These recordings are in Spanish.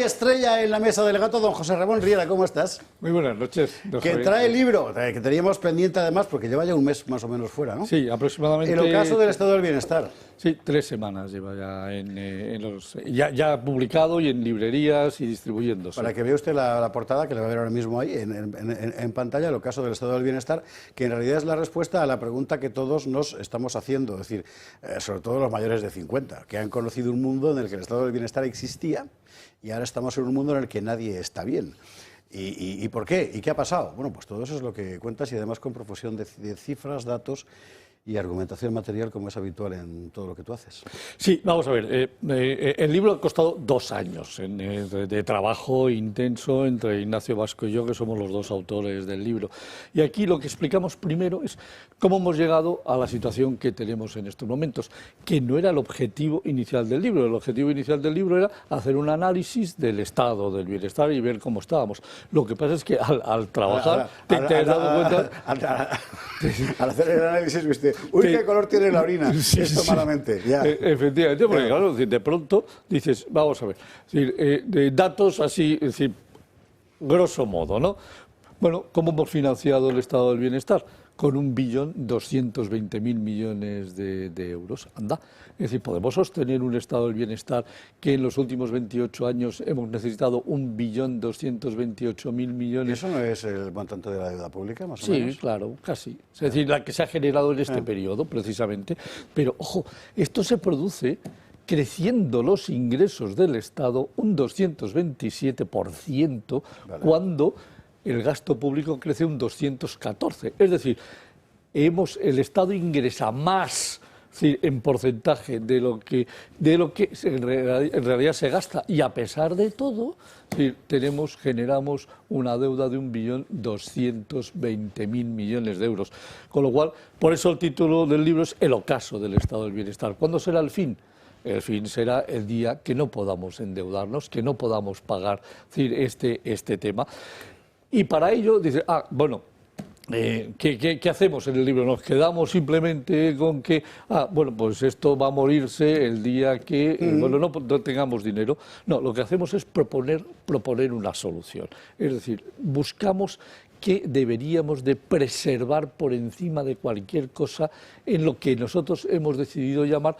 estrella en la mesa del gato, don José Ramón Riera, ¿cómo estás? Muy buenas noches. Que trae el libro, que teníamos pendiente además, porque lleva ya un mes más o menos fuera, ¿no? Sí, aproximadamente. El ocaso del estado del bienestar. Sí, 3 semanas lleva ya ya publicado y en librerías y distribuyéndose. Para que vea usted la portada, que le va a ver ahora mismo ahí en pantalla, el ocaso del estado del bienestar, que en realidad es la respuesta a la pregunta que todos nos estamos haciendo, es decir, sobre todo los mayores de 50, que han conocido un mundo en el que el estado del bienestar existía y ahora estamos en un mundo en el que nadie está bien. ¿Y por qué? ¿Y qué ha pasado? Bueno, pues todo eso es lo que cuentas y además con profusión de cifras, datos y argumentación material, como es habitual en todo lo que tú haces. Sí, vamos a ver. El libro ha costado 2 años de trabajo intenso entre Ignacio Vasco y yo, que somos los dos autores del libro. Y aquí lo que explicamos primero es cómo hemos llegado a la situación que tenemos en estos momentos, que no era el objetivo inicial del libro. El objetivo inicial del libro era hacer un análisis del estado del bienestar y ver cómo estábamos. Lo que pasa es que al trabajar te has dado cuenta... Al hacer el análisis, viste, uy, qué color tiene la orina, sí, esto sí. Malamente. Ya. Efectivamente, porque claro, de pronto dices, vamos a ver, de datos así, es decir, grosso modo, ¿no? Bueno, ¿cómo hemos financiado el estado del bienestar? Con 1.220.000 millones de euros. Anda. Es decir, podemos sostener un estado del bienestar que en los últimos 28 años hemos necesitado 1.228.000 millones. ¿Eso no es el montante de la deuda pública, más o menos? Sí, claro, casi. Es decir, la que se ha generado en este periodo, precisamente. Pero, ojo, esto se produce creciendo los ingresos del Estado un 227%, vale, cuando el gasto público crece un 214%. Es decir, el Estado ingresa más, es decir, en porcentaje de lo que en realidad se gasta, y a pesar de todo, es decir, generamos una deuda de 1.220.000 millones de euros. Con lo cual, por eso el título del libro es El ocaso del Estado del bienestar. ¿Cuándo será el fin? El fin será el día que no podamos endeudarnos, que no podamos pagar, es decir, este tema. Y para ello, dice, ¿qué hacemos en el libro? ¿Nos quedamos simplemente con que, bueno, pues esto va a morirse el día que, no tengamos dinero? No, lo que hacemos es proponer una solución. Es decir, buscamos que deberíamos de preservar por encima de cualquier cosa en lo que nosotros hemos decidido llamar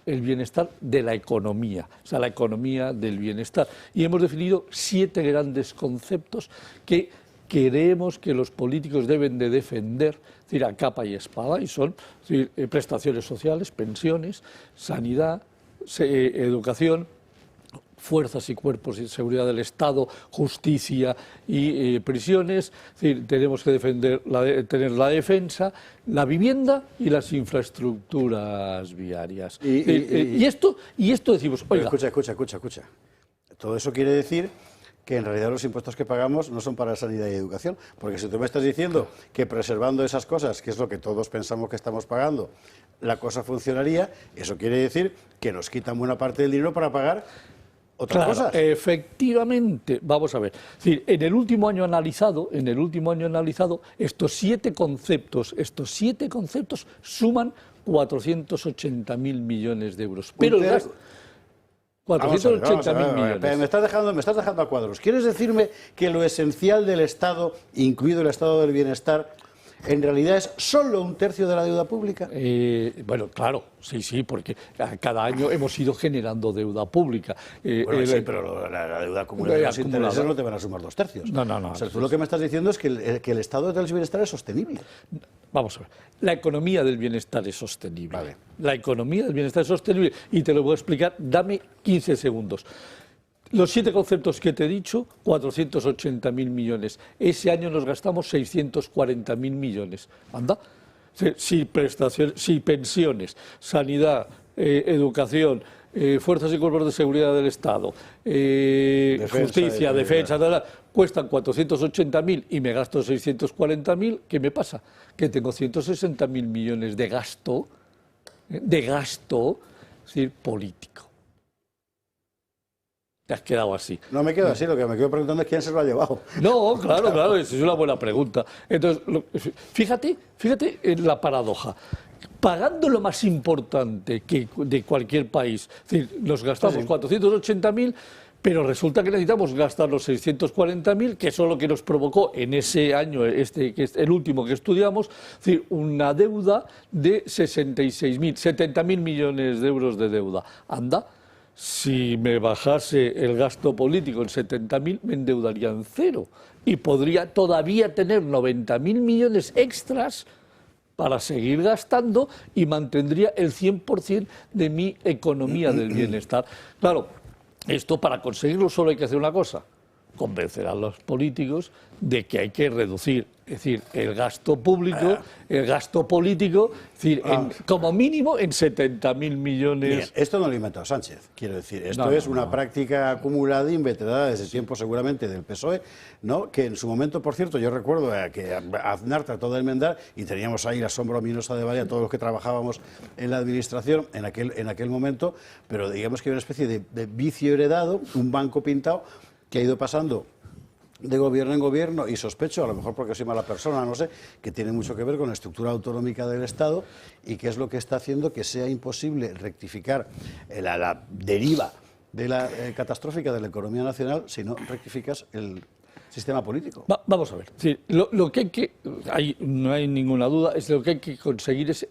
el bienestar de la economía, o sea, la economía del bienestar. Y hemos definido 7 grandes conceptos que creemos que los políticos deben de defender, es decir, a capa y espada, y son, es decir, prestaciones sociales, pensiones, sanidad, educación, fuerzas y cuerpos de seguridad del Estado, justicia y prisiones. Es decir, tenemos que tener la defensa, la vivienda y las infraestructuras viarias. Y esto decimos, oiga... Escucha. Todo eso quiere decir que en realidad los impuestos que pagamos no son para sanidad y educación, porque si tú me estás diciendo que preservando esas cosas, que es lo que todos pensamos que estamos pagando, la cosa funcionaría, eso quiere decir que nos quitan buena parte del dinero para pagar otras cosas. Efectivamente, vamos a ver. Es decir, en el último año analizado, estos 7 conceptos suman 480.000 millones de euros. Pero el gasto... 480.000 millones. Me estás dejando a cuadros. ¿Quieres decirme que lo esencial del Estado, incluido el estado del bienestar, en realidad es solo 1/3 de la deuda pública? Bueno, claro, sí, porque cada año hemos ido generando deuda pública. Sí, pero la deuda acumulada y los intereses no te van a sumar 2/3. No. O sea, tú lo que me estás diciendo es que el estado del bienestar es sostenible. Vamos a ver, la economía del bienestar es sostenible. Vale. La economía del bienestar es sostenible y te lo voy a explicar, dame 15 segundos. Los 7 conceptos que te he dicho, 480.000 millones. Ese año nos gastamos 640.000 millones. Anda, si pensiones, sanidad, educación, fuerzas y cuerpos de seguridad del Estado, justicia, defensa, cuestan 480.000 y me gasto 640.000, ¿qué me pasa? Que tengo 160.000 millones de gasto, es decir, político. Te has quedado así. No me quedo así, lo que me quedo preguntando es quién se lo ha llevado. No, claro, esa es una buena pregunta. Entonces, fíjate en la paradoja. Pagando lo más importante de cualquier país, es decir, nos gastamos 480.000, Pero resulta que necesitamos gastar los 640.000, que eso es lo que nos provocó en ese año, que es el último que estudiamos, es decir, una deuda de 66.000, 70.000 millones de euros de deuda. Anda, si me bajase el gasto político en 70.000, me endeudaría en cero y podría todavía tener 90.000 millones extras para seguir gastando y mantendría el 100% de mi economía del bienestar. Claro, esto para conseguirlo solo hay que hacer una cosa: convencer a los políticos de que hay que reducir, es decir, el gasto público, el gasto político, es decir, como mínimo en 70.000 millones. Bien, esto no lo ha inventado Sánchez, quiero decir, esto es una práctica acumulada, inveterada desde tiempo seguramente del PSOE, ¿no? Que en su momento, por cierto, yo recuerdo que Aznar trató de enmendar y teníamos ahí la sombra ominosa de Valle, todos los que trabajábamos en la administración en aquel momento, pero digamos que hay una especie de vicio heredado, un banco pintado que ha ido pasando de gobierno en gobierno, y sospecho, a lo mejor porque soy mala persona, no sé, que tiene mucho que ver con la estructura autonómica del Estado y que es lo que está haciendo que sea imposible rectificar la deriva de la catastrófica de la economía nacional si no rectificas el sistema político. Vamos a ver, sí, lo que hay que, no hay ninguna duda, es lo que hay que conseguir es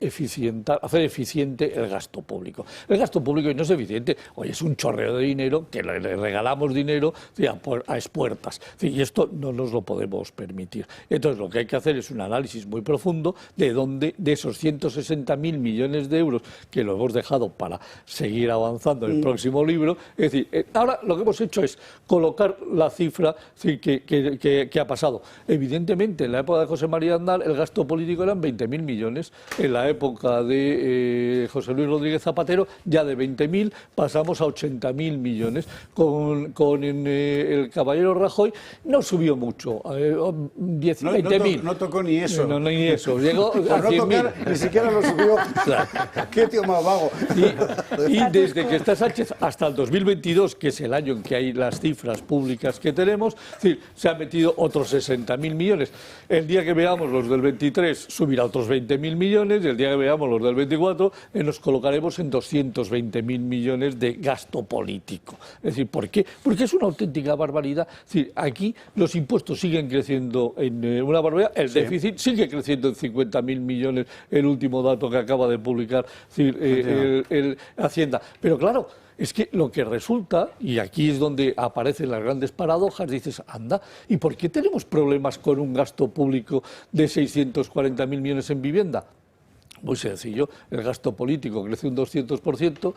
hacer eficiente el gasto público. El gasto público no es eficiente, oye, es un chorreo de dinero, que le regalamos dinero a expuertas, y esto no nos lo podemos permitir. Entonces lo que hay que hacer es un análisis muy profundo de dónde, de esos 160.000 millones de euros que lo hemos dejado para seguir avanzando en el próximo libro, es decir, ahora lo que hemos hecho es colocar la cifra, es decir, que ha pasado. Evidentemente, en la época de José María Aznar, el gasto político eran 20.000 millones. En la época de José Luis Rodríguez Zapatero, ya de 20.000 pasamos a 80.000 millones. Con el caballero Rajoy no subió mucho, 20.000. No tocó ni eso. No, ni eso. Llegó a no 100.000. Ni siquiera lo subió. Claro. Qué tío más vago. Y desde que está Sánchez hasta el 2022, que es el año en que hay las cifras públicas que tenemos, es decir, se han metido otros 60.000 millones. El día que veamos los del 23 subirá otros 20.000 millones y el día que veamos los del 24 nos colocaremos en 220.000 millones de gasto político. Es decir, ¿por qué? Porque es una auténtica barbaridad. Es decir, aquí los impuestos siguen creciendo en una barbaridad, el déficit sigue creciendo en 50.000 millones, el último dato que acaba de publicar, es decir, Hacienda. Pero claro, es que lo que resulta, y aquí es donde aparecen las grandes paradojas, dices, anda, ¿y por qué tenemos problemas con un gasto público de 640.000 millones en vivienda? Muy sencillo, el gasto político crece un 200%,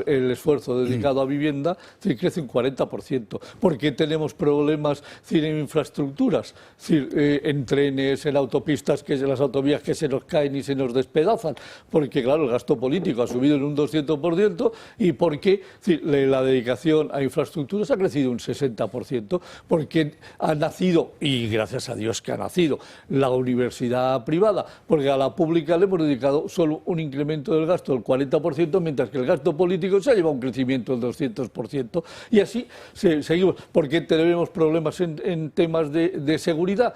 el esfuerzo dedicado a vivienda crece un 40%. ¿Por qué tenemos problemas en infraestructuras? En trenes, en autopistas, en las autovías que se nos caen y se nos despedazan. Porque, claro, el gasto político ha subido en un 200%. ¿Y por qué la dedicación a infraestructuras ha crecido un 60%? Porque ha nacido, y gracias a Dios que ha nacido, la universidad privada, porque a la pública le hemos dedicado solo un incremento del gasto del 40%, mientras que el gasto político se ha llevado un crecimiento del 200%. Y así seguimos. ¿Por qué tenemos problemas en temas de seguridad?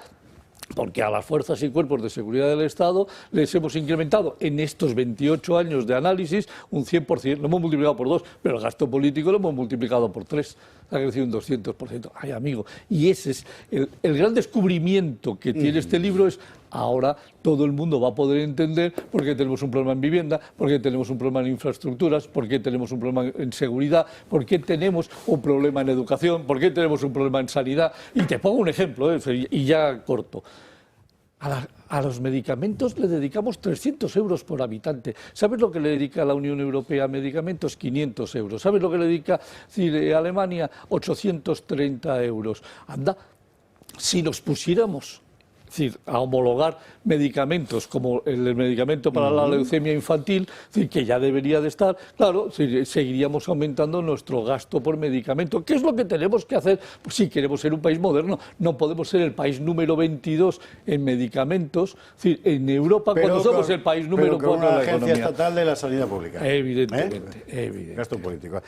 Porque a las fuerzas y cuerpos de seguridad del Estado les hemos incrementado en estos 28 años de análisis un 100%, lo hemos multiplicado por 2, pero el gasto político lo hemos multiplicado por 3, ha crecido un 200%. Ay, amigo, y ese es el gran descubrimiento que tiene este libro, es ahora todo el mundo va a poder entender por qué tenemos un problema en vivienda, por qué tenemos un problema en infraestructuras, por qué tenemos un problema en seguridad, por qué tenemos un problema en educación, por qué tenemos un problema en sanidad. Y te pongo un ejemplo, y ya corto. A los medicamentos le dedicamos 300 euros por habitante. ¿Sabes lo que le dedica la Unión Europea a medicamentos? 500 euros. ¿Sabes lo que le dedica Alemania? 830 euros. Anda, si nos pusiéramos a homologar medicamentos como el medicamento para la leucemia infantil, que ya debería de estar, claro, seguiríamos aumentando nuestro gasto por medicamento. ¿Qué es lo que tenemos que hacer? Pues si queremos ser un país moderno, no podemos ser el país número 22 en medicamentos, en Europa, cuando somos el país número 4 en la economía. Agencia Estatal de la Sanidad Pública. Evidentemente, evidentemente. Gasto político.